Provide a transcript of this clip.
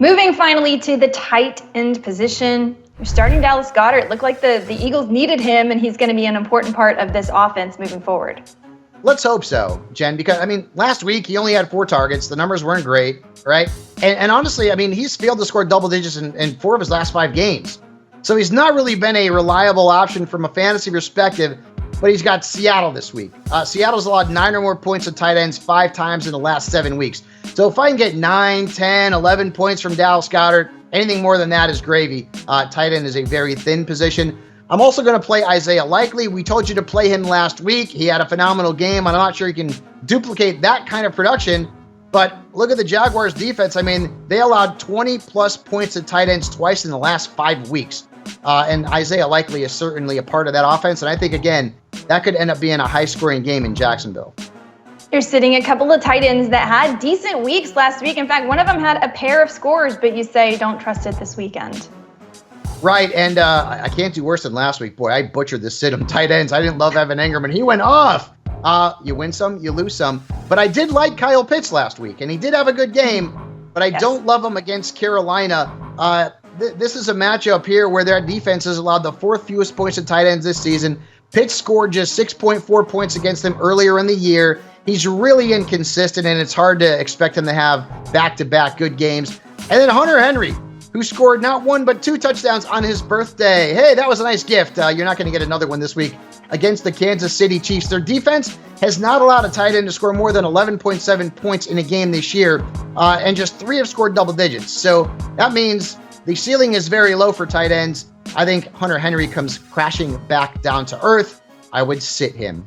Moving finally to the tight end position. You're starting Dallas Goedert. Looked like the Eagles needed him, and he's going to be an important part of this offense moving forward. Let's hope so, Jen, because, last week he only had 4 targets. The numbers weren't great, right? And honestly, he's failed to score double digits in 4 of his last 5 games. So he's not really been a reliable option from a fantasy perspective, but he's got Seattle this week. Seattle's allowed 9 or more points to tight ends 5 times in the last 7 weeks. So if I can get 9, 10, 11 points from Dallas Goedert, anything more than that is gravy. Tight end is a very thin position. I'm also going to play Isaiah Likely. We told you to play him last week. He had a phenomenal game. I'm not sure he can duplicate that kind of production. But look at the Jaguars defense. They allowed 20-plus points to tight ends twice in the last 5 weeks. And Isaiah Likely is certainly a part of that offense. And I think, again, that could end up being a high-scoring game in Jacksonville. You're sitting a couple of tight ends that had decent weeks last week. In fact, one of them had a pair of scores, but you say don't trust it this weekend. Right, and I can't do worse than last week. Boy, I butchered the sit 'em tight ends. I didn't love Evan Engerman. He went off. You win some, you lose some. But I did like Kyle Pitts last week, and he did have a good game, but I don't love him against Carolina. This is a matchup here where their defense has allowed the 4th fewest points to tight ends this season. Pitts scored just 6.4 points against them earlier in the year. He's really inconsistent, and it's hard to expect him to have back-to-back good games. And then Hunter Henry, who scored not 1 but 2 touchdowns on his birthday. Hey, that was a nice gift. You're not going to get another one this week against the Kansas City Chiefs. Their defense has not allowed a tight end to score more than 11.7 points in a game this year, and just 3 have scored double digits. So that means the ceiling is very low for tight ends. I think Hunter Henry comes crashing back down to earth. I would sit him.